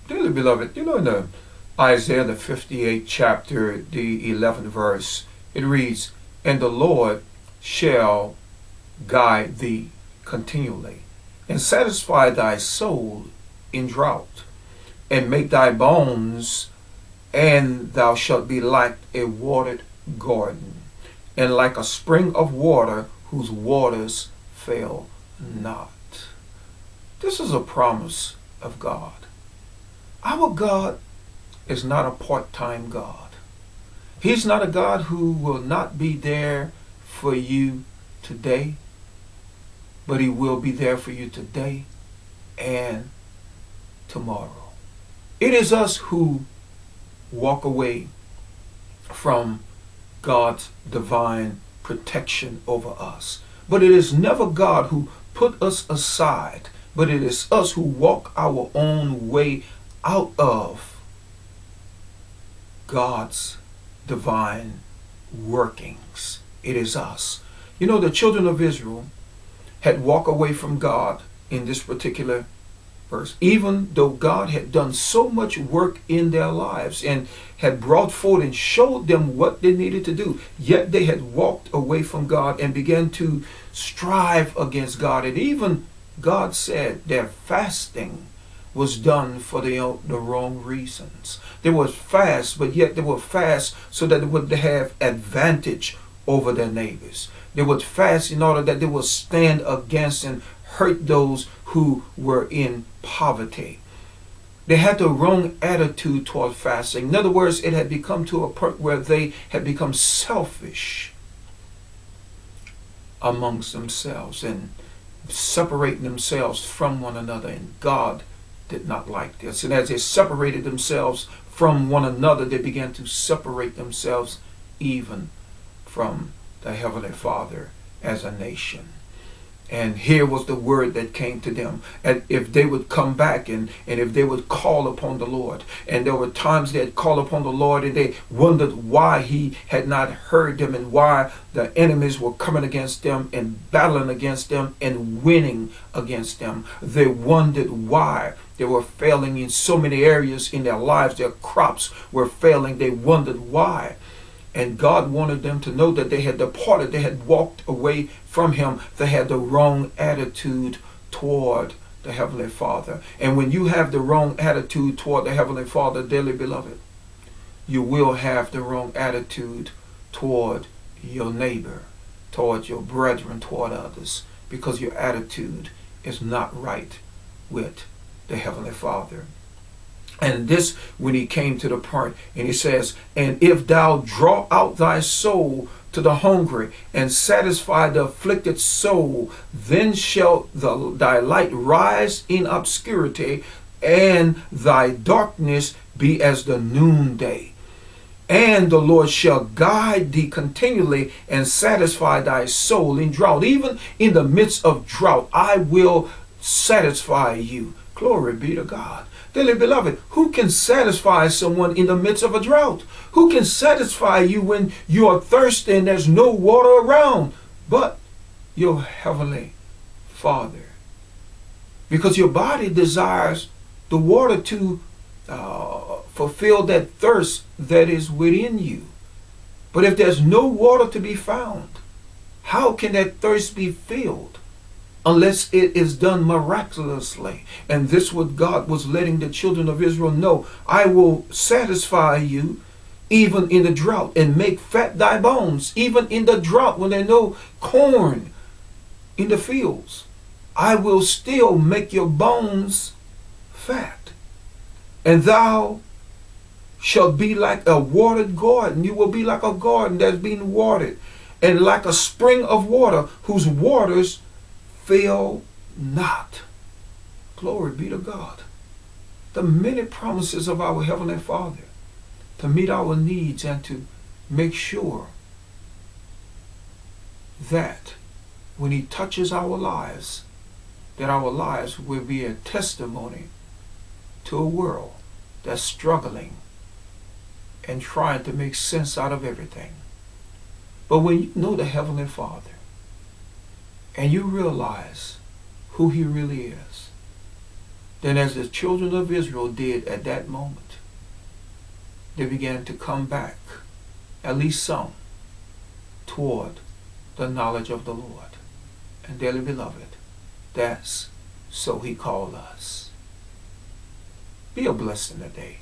Dearly beloved, in the Isaiah the 58th chapter, the 11th verse, it reads, "And the Lord shall guide thee continually, and satisfy thy soul in drought, and make thy bones, and thou shalt be like a watered garden, and like a spring of water whose waters fail not." This is a promise of God. Our God is not a part-time God. He's not a God who will not be there for you today, but he will be there for you today and tomorrow. It is us who walk away from God's divine protection over us. But it is never God who put us aside, but it is us who walk our own way out of God's divine workings. It is us. The children of Israel had walked away from God in this particular verse, even though God had done so much work in their lives and had brought forth and showed them what they needed to do. Yet they had walked away from God and began to strive against God. And even God said their fasting was done for the wrong reasons. They were fast, but yet they were fast so that they would have advantage over their neighbors. They would fast in order that they would stand against and hurt those who were in poverty. They had the wrong attitude toward fasting. In other words, it had become to a point where they had become selfish amongst themselves and separating themselves from one another. And God did not like this. And as they separated themselves from one another, they began to separate themselves even from the Heavenly Father as a nation. And here was the word that came to them. And if they would come back and if they would call upon the Lord. And there were times they had called upon the Lord and they wondered why he had not heard them and why the enemies were coming against them and battling against them and winning against them. They wondered why they were failing in so many areas in their lives. Their crops were failing. They wondered why. And God wanted them to know that they had departed. They had walked away from him. They had the wrong attitude toward the Heavenly Father. And when you have the wrong attitude toward the Heavenly Father, dearly beloved, you will have the wrong attitude toward your neighbor, toward your brethren, toward others, because your attitude is not right with the Heavenly Father. And this, when he came to the part, and he says, "And if thou draw out thy soul to the hungry, and satisfy the afflicted soul, then shall thy light rise in obscurity, and thy darkness be as the noonday. And the Lord shall guide thee continually, and satisfy thy soul in drought." Even in the midst of drought, I will satisfy you. Glory be to God. Dearly beloved, who can satisfy someone in the midst of a drought? Who can satisfy you when you are thirsty and there's no water around but your Heavenly Father? Because your body desires the water to fulfill that thirst that is within you. But if there's no water to be found, how can that thirst be filled? Unless it is done miraculously. And this what God was letting the children of Israel know. I will satisfy you even in the drought, and make fat thy bones. Even in the drought, when there's no corn in the fields, I will still make your bones fat. And thou shalt be like a watered garden. You will be like a garden that's being watered, and like a spring of water whose waters fail not. Glory be to God. The many promises of our Heavenly Father to meet our needs and to make sure that when he touches our lives, that our lives will be a testimony to a world that's struggling and trying to make sense out of everything. But when you know the Heavenly Father, and you realize who he really is, Then as the children of Israel did at that moment, they began to come back, at least some, toward the knowledge of the Lord. And dearly beloved, that's so he called us. Be a blessing today.